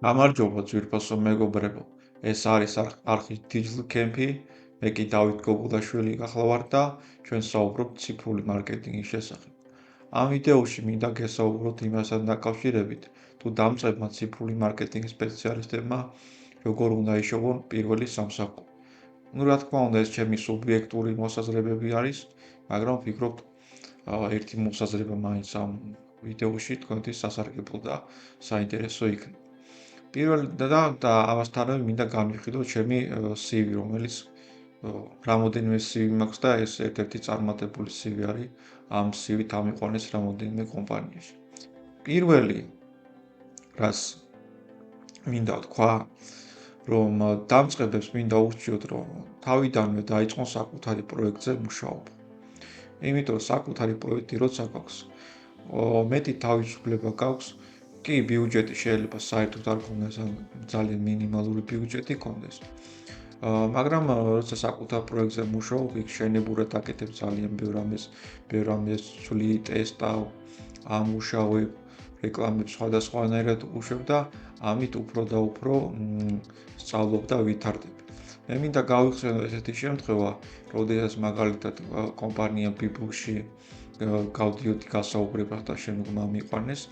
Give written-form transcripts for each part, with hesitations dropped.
გამარჯობა ძვირფასო მეგობრებო, ეს არის არხი Digital Camp-ი, მე კი დავით გოგულაშვილი გახლავართ და ჩვენ საუბრობთ ციფრული მარკეტინგის შესახებ. ამ ვიდეოში მინდა გესაუბროთ იმასთან დაკავშირებით, თუ დამწყებმა ციფრული მარკეტინგის სპეციალისტებმა როგორ უნდა იშოვონ პირველი სამსახური. რა თქმა უნდა, ეს ჩემი სუბიექტური მოსაზრებები არის, მაგრამ ვფიქრობ, ერთი მოსაზრება მაინც ამ ვიდეოში თქვენთვის სასარგებლო და საინტერესო იქნება. პირველ და ამასთანავე მინდა განვიხილოთ ჩემი CV, რომელიც რამოდენიმე CV მაქვს და ეს ერთ-ერთი წარმატებული CV არის. ამ CV-თ ამიყვანეს რამოდენიმე კომპანიაში. პირველი, რაც მინდა ვთქვა, რომ დამწყებებს მინდა ურჩიოთ, რომ თავიდანვე დაიწყონ საკუთარი პროექტზე მუშაობა. იმიტომ საკუთარი პროექტი როცა გაქვს, მეტი თავისუფლება გაქვს. კი, ბიუჯეტი შეიძლება საერთოდ არ გქონდეს, ძალიან მინიმალური ბიუჯეტი გქონდეს. მაგრამ როცა საკუთარ პროექტზე მუშაობ, იქ შენებურად აკეთებ ძალიან ბევრ რამეს ცვლი, ტესტავ, ამუშავებ, რეკლამებს სხვადასხვანაირად უშვებ და ამით უფრო და უფრო სწავლობ და ვითარდებ. მე მინდა გავიხსენო ესეთი შემთხვევა, როდესაც მაგალითად კომპანია People-ში გავდიოდი გასაუბრებას და შემდგომ მიყვანეს.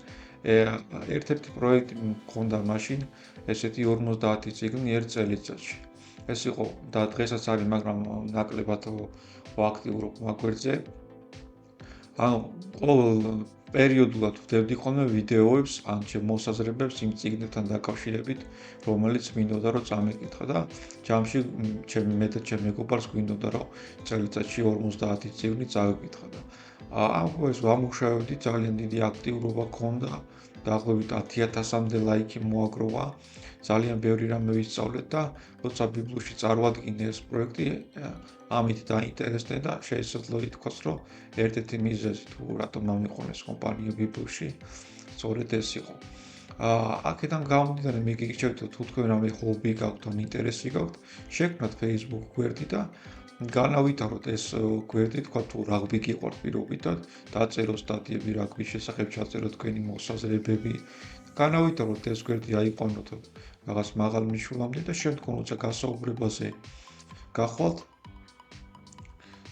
ერთ-ერთი პროექტი მქონდა მაშინ, ესეთი 50 წიგნი ერთ წელიწადში. ეს იყო და დღესაც არის, მაგრამ ნაკლებად აქტიურობ მაგვერდზე. ანუ ყოველ პერიოდულად ვდებდი ხოლმე ვიდეოებს, ან ჩემ მოსაზრებებს იმ წიგნებთან დაკავშირებით, რომელიც მინდოდა რომ წამეკითხა და ჯამში მე და ჩემი მეგობარს გვინდოდა რომ წელიწადში 50 წიგნი წავეკითხა და ამას ვამუშავებდი, ძალიან დიდი აქტიურობა ჰქონდა. დაახლოებით 10,000-მდე ლაიქი მოაგროვა, ძალიან ბევრი რამე ვისწავლეთ და როცა People-ში წარვადგინე ეს პროექტი, ამით დაინტერესდნენ და შეიძლება ითქვას, რომ ერთ-ერთი მიზეზი თუ რატომ ამიყვანეს კომპანია People-ში, სწორედ ეს იყო. აქედან გამომდინარე, მე გიგიჩვენებთ, თუ თქვენ რამე ჰობი გაქვთ ან ინტერესი გაქვთ, შექმნათ Facebook გვერდი და განავითაროთ ეს გვერდი, თქვა თუ რაგბი გიყვართ პირობითად, დაწეროთ სტატიები რაგბის შესახებ, ჩაწეროთ თქვენი მოსაზრებები. განავითაროთ ეს გვერდი, აიყვანოთ რაღაც მაღალ მნიშვნელობამდე და შემდგომ როცა გასაუბრებაზე გახვალთ,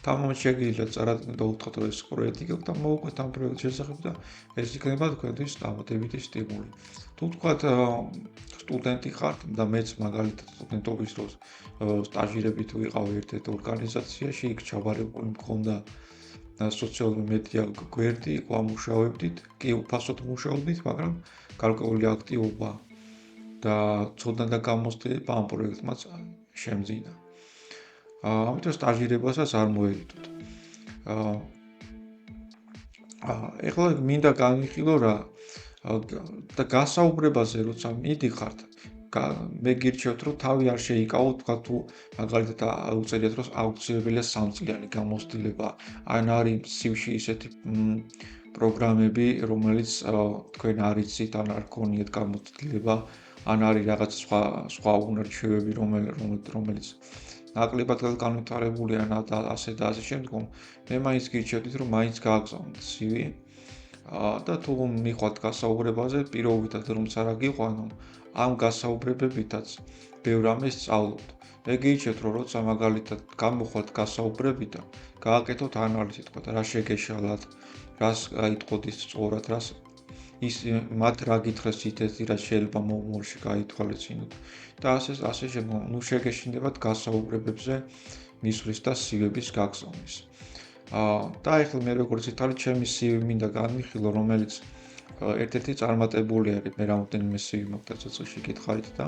თამამად შეგიძლიათ წარადგინოთ და უთხრათ, რომ ეს პროექტი გაქვთ და მოვუყვეთ ამ პროექტის შესახებ და ეს იქნება თქვენთვის დამატებითი სტიმული. თუ თქვათ სტუდენტი ხართ და მეც მაგალითად სტუდენტობის დროს სტაჟირებით ვიყავი ერთ-ერთ ორგანიზაციაში, იქ ჩაბარებული მქონდა სოციალური მედია გვერდი, ვამუშავებდით, კი უფასოდ მუშაობდით, მაგრამ გარკვეული აქტივობა და ცოდნა და გამოცდილება ამ პროექტმა შემძინა. ამიტომ სტაჟირებასაც არ მოერიდოთ. ეხლა მინდა განვიხილო რა და გასაუბრებაზე როცა მიდიხართ, მე გირჩევთ, რომ თავი არ შეიკავოთ, თქვა თუ მაგალითად უწერიათ, რომ აუცილებელია 3 წლიანი გამოცდილება, ან არის CV-ში ისეთი პროგრამები, რომელიც თქვენ არ იცით, ან არ გქონიათ გამოცდილება, ან არის რაღაც სხვა უნარ-ჩვევები, რომელიც ნაკლებად განვითარებული ან ასე და ასე შემდგომ, მე მაინც გირჩევდით, რომ მაინც გააგზავნოთ CV და თუ მიხვალთ გასაუბრებაზე, პირობითად რომც არა გიყვანო, ამ გასაუბრებებითაც ბევრ რამეს სწავლობთ. მე გირჩევთ, რომ როცა მაგალითად გამოხვალთ გასაუბრებიდან, გააკეთოთ ანალიზი, თქვა რა შეგეშალათ, რას გაიტყოთ ის სწორად, მათ რა გითხრეს ისეთი, რაც შეიძლება მომავალში გაითვალისწინოთ და ასე შემდგომ, შეგეშინდებათ გასაუბრებებზე მისვლის და CV-ების გაგზავნის. და ეხლა მე როგორც ითვალე, ჩემი CV მინდა განვიხილო, რომელიც ერთ-ერთი წარმატებული არის, მე რამოდენიმე CV მაქვს და ცოცხლში გითხარით და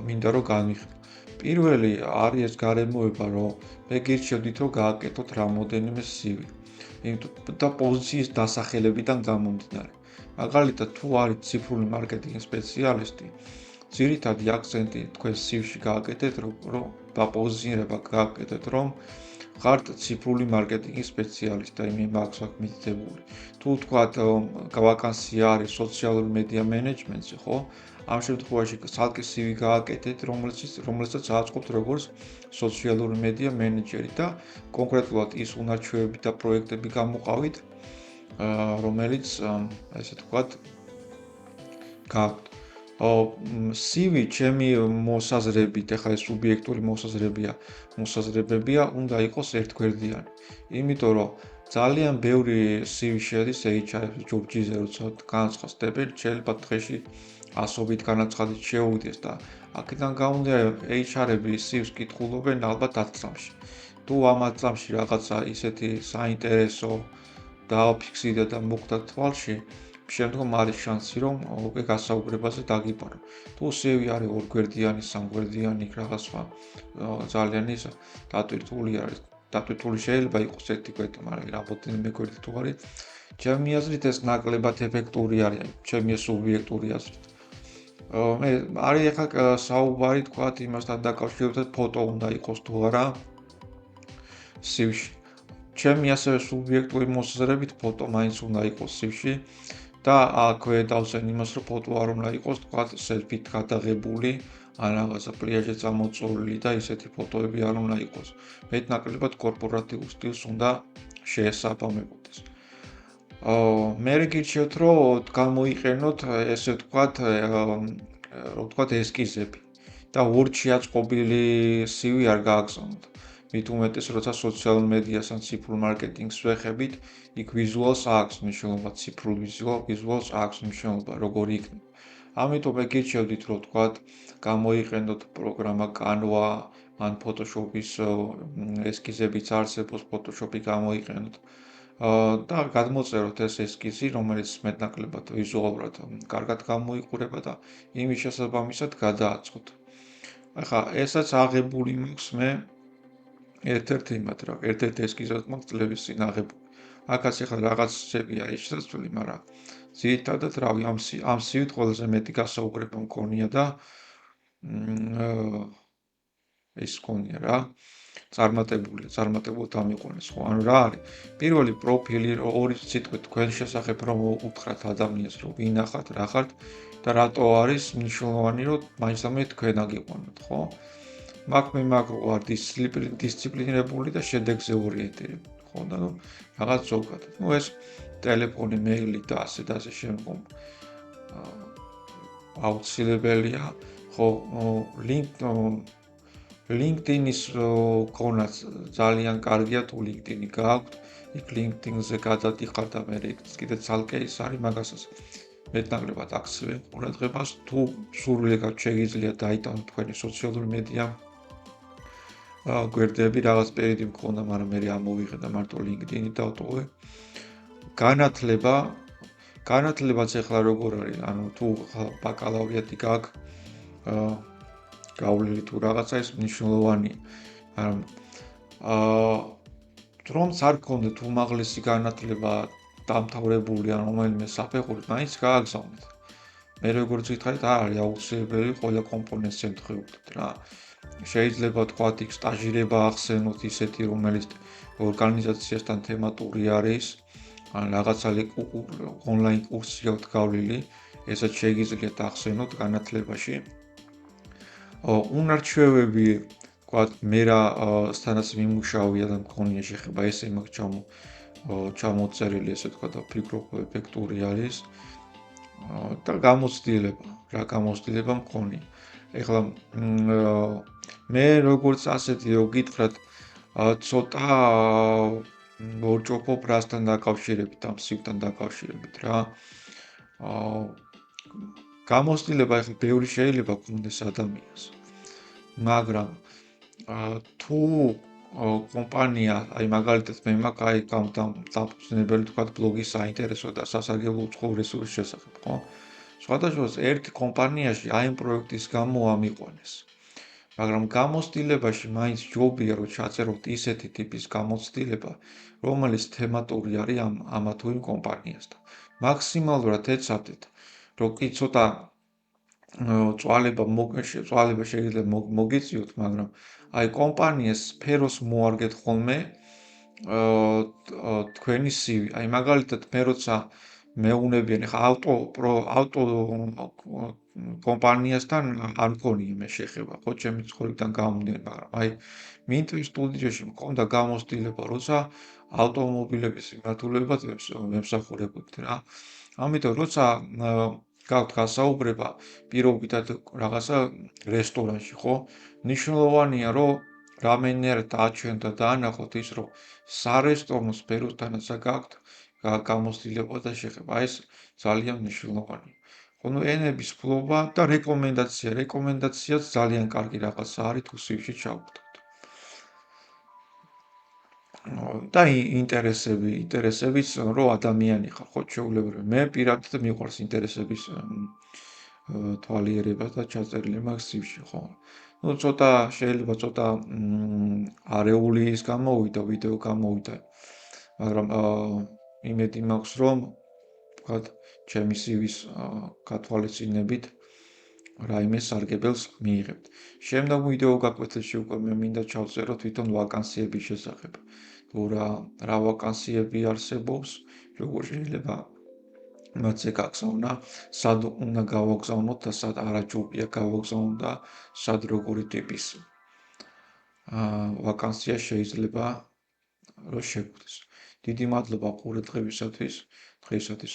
მინდა რომ განვიხილო. პირველი არის ეს გარემოება, რომ მე გირჩევდით, რომ გააკეთოთ რამოდენიმე CV. და პოზიციის დასახელებიდან გამომდინარე. მაგალითად, თუ არის ციფრული მარკეტინგის სპეციალისტი, ძირითადი აქცენტი თქვენ CV-ში გააკეთეთ, რომ დაპოზიცირება გააკეთეთ, რომ ხართ ციფრული მარკეტინგის სპეციალისტი და იმის მაქვს მითითებული. თუ თქვათ, ვაკანსია არის სოციალური მედია მენეჯმენტზე, ხო? ამ შემთხვევაში ცალკე CV გააკეთეთ, რომელსაც აწყობთ როგორც სოციალური მედია მენეჯერი და კონკრეტულად ის უნარ-ჩვევები და პროექტები გამოყავით, რომელიც ასე თქვათ გაქვთ. CV ჩემი მოსაზრებით, ეხლა ეს სუბიექტური მოსაზრებებია, უნდა იყოს ერთგვერდიანი. იმიტომ რომ ძალიან ბევრი CV შედის HR-ს ჯობჯიზე, როცა განაცხადოს სტეპენ, შეიძლება დღეში ასობით განაცხადით შეუგდეს და აქედან გამომდინარე HR-ები CV-ს კითხულობენ ალბათ 10 წამში. თუ ამ 10 წამში რაღაცა ისეთი საინტერესო დააფიქსირდა და მოხდა თვალში, შემდგომ არის შანსი, რომ უკვე გასაუბრებაზე დაგიპარო. თუ CV არის ორგვერდიანი, სამგვერდიანი, რაღაც სხვა ძალიან ის დატვირთული არის. დატვირთული შეიძლება იყოს ერთი გვერდი, მაგრამ რამოდენიმე გვერდი თუ არის, ჩემი აზრით ეს ნაკლებად ეფექტური არის, ჩემი სუბიექტური აზრით. მე არის ახლა საუბარი თქვათ იმასთან დაკავშირებით, ფოტო უნდა იყოს თუ არა CV-ში. ჩემი ასევე სუბიექტური მოსაზრებით ფოტო მაინც უნდა იყოს CV-ში და აქვე დავსვენ იმას, რომ ფოტო არ უნდა იყოს თქვათ სელფით გადაღებული, ან რაღაცა პლიაჟზე წამოწოლილი და ისეთი ფოტოები არ უნდა იყოს. მეტნაკლებად კორპორატიულ სტილს უნდა შეესაბამებოდეს. მე გირჩევთ, რომ გამოიყენოთ ესე ვთქვათ ესკიზები და ურჩი აწყობილი CV არ გააგზავნოთ. მით უმეტეს, როცა სოციალურ მედიას ან ციფრულ მარკეტინგს ვეხებით, იქ ვიზუალს აქვს მნიშვნელობა, ციფრულ ვიზუალს აქვს მნიშვნელობა, როგორი იქნება. ამიტომ მე გირჩევდით, რომ ვთქვათ, გამოიყენოთ პროგრამა Canva ან Photoshop-ის ესკიზებიც არსებობს, Photoshop-ი გამოიყენოთ. და გადმოწეროთ ეს ესკიზი, რომელიც მეტნაკლებად ვიზუალურად კარგად გამოიყურება და იმის შესაბამისად გადააწყოთ. ახლა ესაც აღებული მაქვს მე ერთ-ერთი ესკიზად მაქვს წლების წინ აღებული. აქაც ახლა რაღაცები არის შესაძლებელი, მაგრამ ძირითადად რავი ამ CV-თ ყველაზე მეტი გასაუბრება მქონია და ეს მქონია რა. წარმატებულად ამიყვანეს ხო? ანუ რა არის? პირველი პროფილი ორი სიტყვით თქვენ შესახებ რომ უთხრათ ადამიანს რომ ვინ ახართ, რა ხართ და რატო არის მნიშვნელოვანი რომ მაინც თქვენ აგიყვანოთ, ხო? მაგ ვარ დისციპლინირებული და შედეგზე ორიენტირებული, ხო? და რაღაც ზოგადად. ეს ტელეფონი, მეილი და ასე და ასე შემდგომ აუცილებელია, ხო? LinkedIn-ის გონაც ძალიან კარგია თუ LinkedIn-ი გააქვთ, იქ LinkedIn-ზე გადადიხართ და მე კიდე ცალკე ის არის მაგასაც მეტნაკლებად აქცევენ ყურადღებას, თუ სურვილი გაქვთ შეგიძლიათ დაიტანოთ თქვენი სოციალური მედია გვერდები, რაღაც პერიოდი მქონდა, მაგრამ მე ამოვიღე და მარტო LinkedIn-ი დავტოვე. განათლებაც ახლა როგორ არის, ანუ თუ ბაკალავრიატი გააქვთ, გავლილი თუ რაღაცა ის მნიშვნელოვანია. რომც არ გქონდეთ უმაღლესი განათლება დამთავრებული ან რომელიმე საფეხური, მაინც გააგზავნეთ. მე როგორც ვითხარით, არ არის აუცილებელი ყველა კომპონენტს ემთხვეოდეთ რა. შეიძლება თქვათ იქ სტაჟირება ახსენოთ ისეთი, რომელიც ორგანიზაციასთან თემატური არის, ან რაღაცა ონლაინ კურსი გაქვთ გავლილი, ესაც შეგიძლიათ ახსენოთ განათლებაში. უნარჩვევები, თქვათ, მე რასთანაც მიმუშავია და მქონია შეხება, ესე მაქვს ჩამოწერილი, ესე თქვათ, და ფიქრობ ეფექტური არის. და რა გამოცდილება მქონია. ეხლა მე როგორც ასეთი რო გითხრათ, ცოტა ვორჭოფობ რასთან დაკავშირებით, ამ CV-თან დაკავშირებით რა. გამოცდილება ეხლა ბევრი შეიძლება გქონდეს ადამიანს. მაგრამ თუ კომპანია, აი მაგალითად მე მაქვს დამფუძნებელი თქვათ ბლოგის საინტერესო და სასარგებლო უცხოურ რესურსის შესახებ, ხო? სხვადასხვა ერთ კომპანიაში აი ამ პროექტის გამო ამიყვანეს. მაგრამ გამოცდილებაში მაინც ჯობია რომ ჩაწეროთ ისეთი ტიპის გამოცდილება, რომელიც თემატური არის ამა თუ იმ კომპანიასთან. მაქსიმალურად ეცადეთ, რომ კი ცოტა წვალება შეიძლება მოგიწიოთ, მაგრამ აი კომპანიას სფეროს მოარგეთ ხოლმე თქვენი CV. აი მაგალითად მე როცა მეუნებიან, ხა ავტო კომპანიასთან არ მქონია მე შეხება, ხო, ჩემი ცხოვრებიდან გამომდინარე, მაგრამ აი მინტრის სტუდიაში მქონდა გამოცდილება, როცა ავტომობილების მიმართულებად ვემსახურებოდი რა. ამიტომ როცა გაქვთ გასაუბრება პირობითად რაღაცა რესტორანში, ხო? მნიშვნელოვანია, რომ რამდენიერ დააჩვენოთ და დაანახოთ ის, რომ სარესტორნო სფეროსთანაც გაქვთ გამოცდილება და შეხება. ეს ძალიან მნიშვნელოვანია. ხოლო ენების ფლობა და რეკომენდაციაც ძალიან კარგი რაღაცა არის თუ სივში ჩავხვდეთ. და ინტერესებიც რომ ადამიანი ხარ, ხო, ჩვეულებრივ. მე პირადად მიყვარს ინტერესების თვალიერება და ჩაწერილი მაქვს სივში, ხო. ну შეიძლება ცოტა არეული ის გამოვიდა, ვიდეო გამოვიდა, მაგრამ იმედი მაქვს, რომ ვთქვათ, ჩემი სივის გათვალისწინებით რაიმე სარგებელს მიიღებთ. შემდგომ ვიდეო გაკვეთილში უკვე მე მინდა ჩავწერო თვითონ ვაკანსიების შესახებ. თუ რა ვაკანსიები არსებობს, როგორ შეიძლება მათზე გაგზავნა, სად უნდა გავაგზავნოთ და სად არაჯობია გავაგზავნოთ და სად როგორი ტიპის ვაკანსია შეიძლება რომ შეგვდეს. დიდი მადლობა ყურადღებისათვის. დღეისათვის